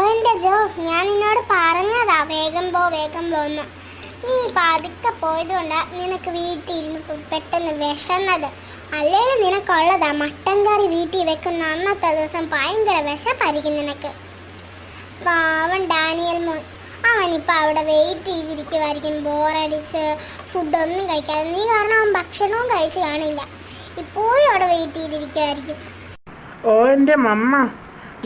എൻ്റെ ജോ, ഞാൻ നിന്നോട് പറഞ്ഞതാ വേഗം പോന്ന്. നീ പതുക്കെ പോയതുകൊണ്ടാണ് നിനക്ക് വീട്ടിൽ ഇരുന്ന് പെട്ടെന്ന് വിശന്നത്. അല്ലെങ്കിൽ നിനക്കുള്ളതാ മട്ടൻ കറി വീട്ടിൽ വെക്കുന്ന അന്നത്തെ ദിവസം ഭയങ്കര വിശപ്പായിരിക്കും നിനക്ക്. പാവൻ ഡാനിയൽ മോൻ, അവനിപ്പോൾ അവിടെ വെയിറ്റ് ചെയ്തിരിക്കുമായിരിക്കും, ബോറടിച്ച് ഫുഡൊന്നും കഴിക്കാതെ. നീ കാരണം അവൻ ഭക്ഷണവും കഴിച്ച് കാണില്ല, ഇപ്പോഴും അവിടെ വെയിറ്റ് ചെയ്തിരിക്കുമായിരിക്കും. ഓ എൻ്റെ മമ്മ,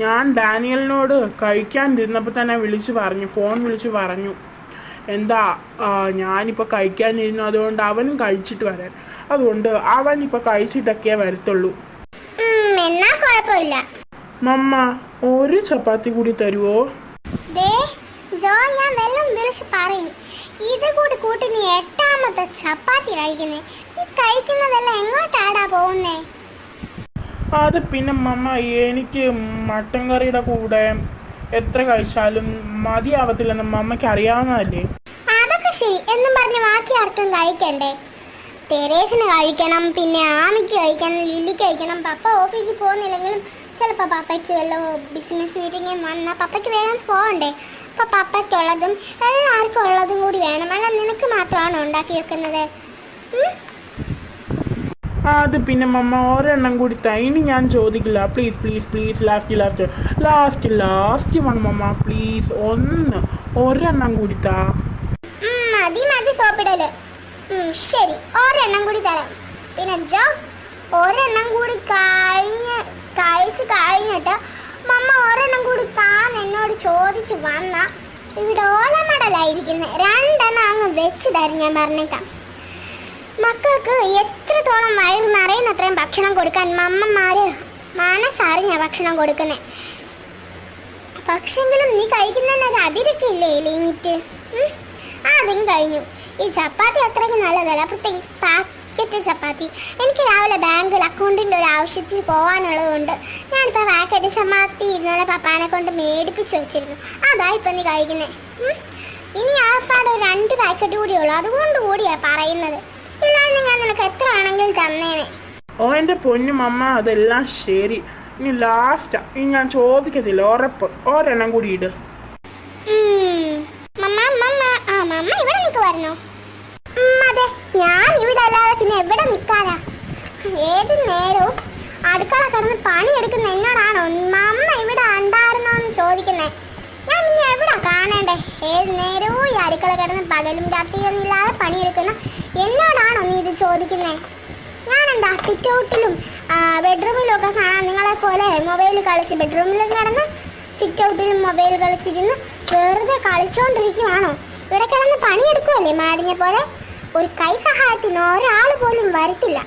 ഞാൻ ഡാനിയലിനോട് കഴിക്കാനിരുന്നപ്പോൾ തന്നെ ഫോൺ വിളിച്ച് പറഞ്ഞു എന്താ ഞാനിപ്പോൾ കഴിക്കാനിരുന്നു, അതുകൊണ്ട് അവനും കഴിച്ചിട്ട് വരാൻ. അതുകൊണ്ട് അവനിപ്പോൾ കഴിച്ചിട്ടൊക്കെ വരത്തുള്ളൂ. എന്നാ കുഴപ്പമില്ല. മമ്മ, ഒരു ചപ്പാത്തി കൂടി തരുമോ? ജോ, ഞാൻ വെള്ളം വിളിച്ച് പറയും. ഇത് കൂടി കൂട്ടി നീ 8ാമത്തെ ചപ്പാത്തി കഴിക്കുന്നേ. നീ കഴിക്കുന്നതെല്ലാം എങ്ങോട്ടാടാ പോകുന്നേ? അത് പിന്നെ മമ്മ, എനിക്ക് മട്ടൻ കറിയുടെ കൂടെ എത്ര കഴിച്ചാലും മതിയാവത്തില്ലെന്ന് മമ്മയ്ക്ക് അറിയാവുന്നതല്ലേ. അതൊക്കെ ശരി എന്നും പറഞ്ഞ് ബാക്കി ആർക്കും കഴിക്കണ്ടേ? തെരേസിന് കഴിക്കണം, പിന്നെ ആമിക്ക് കഴിക്കണം, ലില്ലിക്ക് കഴിക്കണം. പപ്പ ഓഫീസിൽ പോകുന്നില്ലെങ്കിലും ചിലപ്പോൾ പപ്പയ്ക്ക് വല്ല ബിസിനസ് മീറ്റിംഗും വന്നാൽ പപ്പയ്ക്ക് വേഗം പോകണ്ടേ? അപ്പോൾ പപ്പയ്ക്കുള്ളതും എല്ലാവർക്കും ഉള്ളതും കൂടി വേണം. അല്ല നിനക്ക് മാത്രമാണ് ഉണ്ടാക്കി വെക്കുന്നത്. അത് പിന്നെ മമ്മ, ഒരെണ്ണം കൂടി ഇനി ഞാൻ ചോദിക്കില്ല. പ്ലീസ് പ്ലീസ് പ്ലീസ്, ലാസ്റ്റ് വേണം മമ്മ, പ്ലീസ്. ഒരെണ്ണം കൂടി താ. മതി സോപ്പിടല്. ശരി, ഒരെണ്ണം കൂടി തരാം. പിന്നെ ജോ, ഒരെണ്ണം കൂടി കഴിച്ച് കഴിഞ്ഞിട്ട് മമ്മ ഒരെണ്ണം കൂടി താന്ന് എന്നോട് ചോദിച്ച് വന്ന ഇവിടെ ഓലമടലായിരിക്കുന്നത്. 2 അങ്ങ് വെച്ച് തരും. ഞാൻ പറഞ്ഞേക്കാം, മക്കൾക്ക് എത്രത്തോളം വയറ് നിറയുന്നത്രയും ഭക്ഷണം കൊടുക്കാൻ മമ്മമാര് മനസ്സറിഞ്ഞ ഭക്ഷണം കൊടുക്കുന്നേ. പക്ഷെങ്കിലും നീ കഴിക്കുന്നതിന് ഒരു അതിരൊക്കെ ഇല്ലേ, ലിമിറ്റ്. അതും കഴിഞ്ഞു. ഈ ചപ്പാത്തി അത്രയ്ക്ക് നല്ലതല്ല, പ്രത്യേകിച്ച് പാക്കറ്റ് ചപ്പാത്തി. എനിക്ക് രാവിലെ ബാങ്കിൽ അക്കൗണ്ടിൻ്റെ ഒരു ആവശ്യത്തിന് പോകാനുള്ളത് കൊണ്ട് ഞാനിപ്പോൾ പാക്കറ്റ് ചപ്പാത്തി ഇന്നലെ പപ്പാനെ കൊണ്ട് മേടിപ്പിച്ച് വെച്ചിരുന്നു. അതാ ഇപ്പം നീ കഴിക്കുന്നത്. ഇനി ആപ്പാട് 2 പാക്കറ്റ് കൂടിയുള്ളൂ, അതുകൊണ്ട് കൂടിയാണ് പറയുന്നത്. ഇല്ലാതെ ഞാൻ നിനക്ക് എത്ര ആണെങ്കിലും തന്നേനെ. ഓ എൻ്റെ പൊന്നു മമ്മ, അതെല്ലാം ശരി. ഇനി ലാസ്റ്റാ, ഇനി ഞാൻ ചോദിക്കത്തില്ല, ഉറപ്പ്. ഒരെണ്ണം കൂടി ഇട്. മമ്മ ഇവിടെ നിൽക്കുമായിരുന്നോ? അതെ, ഞാൻ ഇവിടെ അല്ലാതെ പിന്നെ എവിടെ നിൽക്കാനാ? ഏത് നേരവും അടുക്കള കിടന്ന് പണിയെടുക്കുന്ന എന്നോടാണോ മമ്മ ഇവിടെ ഉണ്ടായിരുന്നോന്ന് ചോദിക്കുന്നേ? ഞാൻ പിന്നെ എവിടെ കാണണ്ടേ? ഏത് നേരവും ഈ അടുക്കള കിടന്ന് പകലും രാത്രിയൊന്നുമില്ലാതെ പണിയെടുക്കുന്ന എന്നോടാണോ നീ ഇത് ചോദിക്കുന്നേ? ഞാനെന്താ സിറ്റ് ഔട്ടിലും ബെഡ്റൂമിലും ഒക്കെ കാണാൻ നിങ്ങളെ പോലെ മൊബൈൽ കളിച്ച് ബെഡ്റൂമിലും കിടന്ന് സിറ്റ് ഔട്ടിലും മൊബൈൽ കളിച്ചിരുന്ന് വെറുതെ കളിച്ചുകൊണ്ടിരിക്കുവാണോ? ഇവിടെ കിടന്ന് പണിയെടുക്കുമല്ലേ മാടിഞ്ഞ പോലെ? ഒരു കൈ സഹായത്തിന് ഒരാൾ പോലും വരത്തില്ല.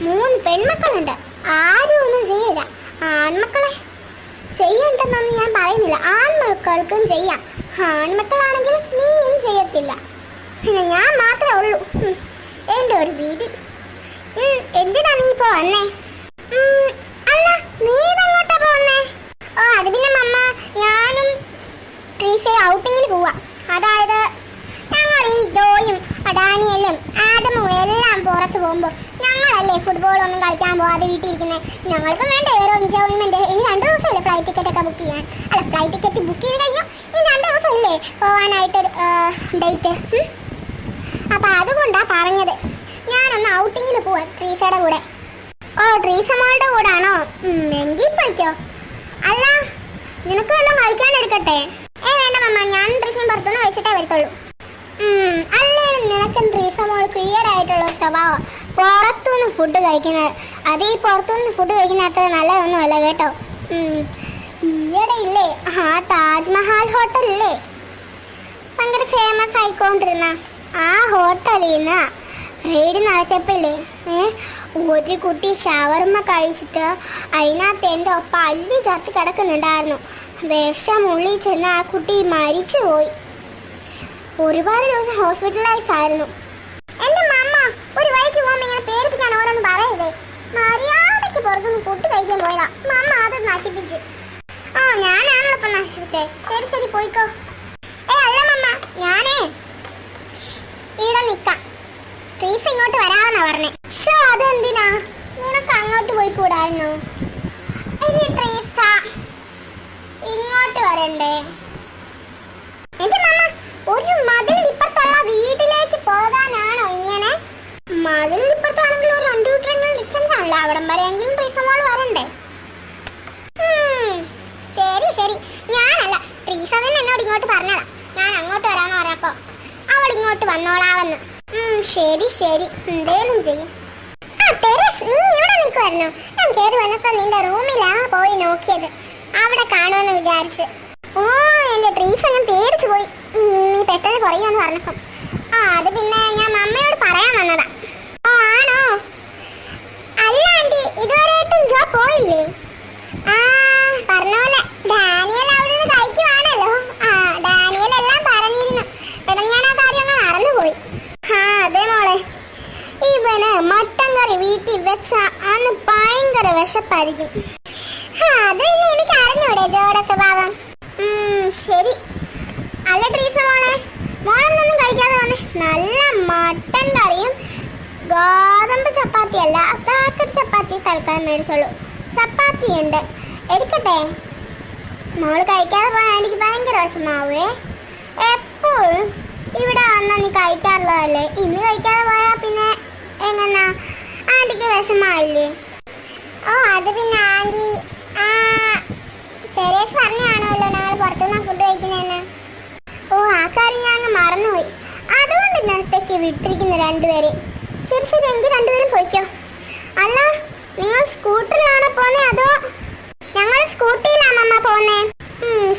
3 പെൺമക്കളുണ്ട്, ആരും ഒന്നും ചെയ്യില്ല. ആൺമക്കളെ ചെയ്യണ്ടെന്നൊന്നും ഞാൻ പറയുന്നില്ല, ആൺമക്കൾക്കും ചെയ്യാം. ആൺമക്കളാണെങ്കിലും നീയും ചെയ്യത്തില്ല, പിന്നെ ഞാൻ മാത്രമേ ഉള്ളൂ. എൻ്റെ ഒരു വീതി. എന്തിനാ നീ ഇപ്പോൾ വന്നേ? അല്ല, നീ ഇതെങ്ങോട്ടാ പോന്നേ? ഓ, അത് പിന്നെ മമ്മ, ഞാനും ട്രീസെ ഔട്ടിങ്ങിന് പോവാ. അതായത് ഞങ്ങൾ ഈ ജോയും ഡാനിയലും ആദമും എല്ലാം പുറത്ത് പോകുമ്പോൾ ഞങ്ങളല്ലേ ഫുട്ബോളൊന്നും കളിക്കാൻ പോവാതെ വീട്ടിൽ ഇരിക്കുന്നത്. ഞങ്ങൾക്കും വേണ്ട ഒരു എൻജോയ്മെന്റ്. ഇനി 2 ദിവസമല്ലേ ഫ്ലൈറ്റ് ടിക്കറ്റ് ഒക്കെ ബുക്ക് ചെയ്യാൻ? അല്ല, ഫ്ലൈറ്റ് ടിക്കറ്റ് ബുക്ക് ചെയ്ത് കഴിഞ്ഞു, ഇനി 2 ദിവസമല്ലേ പോകാനായിട്ടൊരു ഡേറ്റ്. അപ്പം അതുകൊണ്ടാണ് പറഞ്ഞത് ഞാനൊന്ന് ഔട്ടിങ്ങിന് പോവാ ട്രീസയുടെ കൂടെ. ഓ, ട്രീസ മോളുടെ കൂടെ ആണോ? എങ്കിൽ പോയിക്കോ. അല്ല, നിനക്ക് വല്ലതും കഴിക്കാൻ എടുക്കട്ടെ? വേണ്ട മമ്മ, ഞാൻ ട്രീസിന് പുറത്തുനിന്ന് കഴിച്ചിട്ടേ വരത്തുള്ളൂ. അല്ലേ, നിനക്ക് ട്രീസ മോൾക്ക് ഈയിടെയായിട്ടുള്ള സ്വഭാവം പുറത്തുനിന്ന് ഫുഡ് കഴിക്കുന്നത്. അത് ഈ പുറത്തുനിന്ന് ഫുഡ് കഴിക്കുന്ന അത്ര നല്ലതൊന്നുമല്ല കേട്ടോ. ഈയിടെ ഇല്ലേ താജ്മഹൽ ഹോട്ടലില്ലേ ഭയങ്കര ഫേമസ് ആയിക്കൊണ്ടിരുന്ന ആ ഹോട്ടലിൽ നിന്ന് റെയ്ഡ് നടത്തിയപ്പോഴേ ഒരു കുട്ടി ഷവർമ്മ കഴിച്ചിട്ട് അതിനകത്ത് എൻ്റെ പല്ല് ചത്തി കിടക്കുന്നുണ്ടായിരുന്നു. വിഷം ഉള്ളിൽ ചെന്ന് ആ കുട്ടി മരിച്ചുപോയി. ഒരുപാട് ദിവസം ഹോസ്പിറ്റലൈസ് ആയിരുന്നു. എൻ്റെ മമ്മ ഒരു വഴിക്ക് പോകുമ്പോൾ ഇങ്ങനെ പേടിപ്പിക്കാൻ ഓരോന്ന് പറയതേ. മര്യാദയ്ക്ക് പുറത്തുനിന്ന് ഫുഡ് കഴിക്കാൻ പോയതാ, മമ്മ അത് നശിപ്പിച്ച്. ഞാനാണല്ലോ ഇപ്പം നശിപ്പിച്ചേ. ശരി പോയിക്കോ. അല്ല മമ്മ, ഞാനേ ഇവിടെ നിൽക്കാം, ട്രീസ് ഇങ്ങോട്ട് വരാമെന്നാ പറഞ്ഞേ. അതെന്തിനാ? നിനക്ക് അങ്ങോട്ട് പോയി കൂടായിരുന്നോ? ഇനി ട്രീസ ഇങ്ങോട്ട് ഇങ്ങോട്ട് വരണ്ടേ? എന്റെ മമ്മ ഒരു മതിലിപ്പുറത്തുള്ള വീട്ടിലേക്ക് പോകാനാണോ ഇങ്ങനെ? മതിലിപ്പുറത്താണെങ്കിൽ ഒരു 2 മീറ്ററെങ്കിലും ഡിസ്റ്റൻസ് ആണല്ലോ, അവിടം വരെയെങ്കിലും ട്രീസമോള് വരണ്ടേ? ശരി ശരി, ഞാനല്ല ട്രീസ തന്നെ എന്നോട് ഇങ്ങോട്ട് പറഞ്ഞതാ. ഞാൻ അങ്ങോട്ട് വരാന്ന് പറഞ്ഞപ്പോ അവൾ ഇങ്ങോട്ട് വന്നോളാവെന്ന്. ശരി ശരി, എന്തേലും ചെയ്യും. നീ ഇവിടെ നിൽക്കുമായിരുന്നു. ഞാൻ കയറി വന്നപ്പോ നിന്റെ റൂമിലാ പോയി നോക്കിയത്, അവിടെ കാണുമെന്ന് വിചാരിച്ച്. ഓ എന്റെ ട്രീസ, ഞാൻ പേടിച്ചു പോയി നീ പെട്ടെന്ന് കുറയുമെന്ന് പറഞ്ഞപ്പം. അത് പിന്നെ ഞാൻ മമ്മയോട് പറയാൻ വന്നതാ. ഓ ആണോ? അല്ല ആന്റി, ഇതുവരെയായിട്ടും ജോ പോയില്ലേ? പറഞ്ഞ പോലെ ഡാനിയൽ അവിടെ നിന്ന് കഴിക്കുവാണല്ലോ. ഡാനിയൽ എല്ലാം പറഞ്ഞിരുന്നു. പെട്ടെന്ന് ഞാൻ ആ കാര്യം അങ്ങ് മറന്നുപോയി. അതെ മോളെ, ഇവന് മട്ടൻ കറി വീട്ടിൽ വെച്ച അന്ന് ഭയങ്കര വിശപ്പായിരിക്കും. അത് ഇനി എനിക്ക് അറിഞ്ഞൂടെ ജോയുടെ സ്വഭാവം. ശരി. അല്ല ട്രീസ മോളെ, മോളൊന്നും കഴിക്കാതെ വന്നേ. നല്ല മട്ടൻ കറിയും ഗോതമ്പ് ചപ്പാത്തി അല്ല, പാക്കറ്റ് ചപ്പാത്തി തൽക്കാലം മേടിച്ചോളൂ. ചപ്പാത്തി ഉണ്ട്, എടുക്കട്ടെ? മോള് കഴിക്കാതെ പോയാൽ എനിക്ക് ഭയങ്കര വിഷമാവേ. എപ്പോഴും ഇവിടെ വന്നാൽ നീ കഴിക്കാറുള്ളതല്ലേ, ഇന്ന് കഴിക്കാതെ പോയാൽ പിന്നെ എങ്ങനാ ആന്റിക്ക് വിഷമാവില്ലേ? അത് പിന്നെ ആന്റി തെരേസ് പറഞ്ഞാണല്ലോ ഞങ്ങൾ പുറത്തുനിന്ന് ഫുഡ് കഴിക്കുന്നതെന്ന്. ആ കാര്യം ഞാൻ അങ്ങ് മറന്നുപോയി. അതുകൊണ്ട് ഇന്നത്തേക്ക് വിട്ടിരിക്കുന്നു രണ്ടുപേരെ. ശരി ശരി, എങ്കിൽ രണ്ടുപേരും പോയിക്കോ. അല്ല, നിങ്ങൾ സ്കൂട്ടറിലാണോ പോന്നേ അതോ? ഞങ്ങൾ സ്കൂട്ടിയിലാണ് അമ്മ പോന്നേ.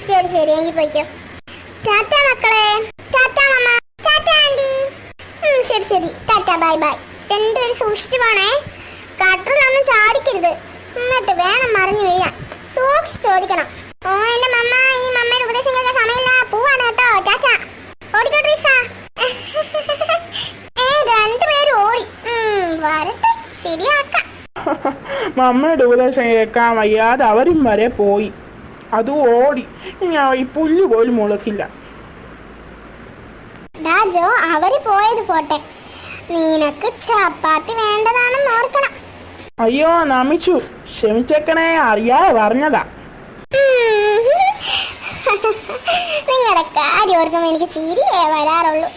ശരി ശരി, എങ്കിൽ പോയിക്കോ. ടാറ്റ മക്കളെ. ടാറ്റ മമ്മ. ടാറ്റ ആന്റി. ശരി ശരി, ടാറ്റ ബൈ ബൈ. രണ്ടുപേരും സൂക്ഷിച്ചു പോണേ. കട്ടറിലൊന്നും ചാടിക്കരുത്, എന്നിട്ട് വേണം മറിഞ്ഞു വീഴാൻ. സൂക്ഷിച്ചോടിക്കണം. എന്റെ മമ്മ, ഈ മമ്മയുടെ ഉപദേശം കേൾക്കാൻ സമയമില്ല, പോവാണ് കേട്ടോ. ടാറ്റ. ഓടിക്കോ ട്രീസ. രണ്ടുപേരും ഓടി. വരട്ടെ, ശരിയാക്കാം. മമ്മയുടെ ഉപദേശം കേൾക്കാൻ വയ്യാതെ അവരും വരെ പോയി, അതും ഓടി. ഞാൻ ഈ പുല്ല് പോലും മുളക്കില്ല. ജോ, അവര് പോയത് പോട്ടെ, നിനക്ക് ചപ്പാത്തി വേണ്ടതാണെന്ന് ഓർക്കണം. അയ്യോ നമിച്ചു, ക്ഷമിച്ചേക്കണേ, അറിയാതെ പറഞ്ഞതാ. നിങ്ങളുടെ കാര്യം ഓർക്കുമ്പോ എനിക്ക് ചിരിയേ വരാറുള്ളൂ.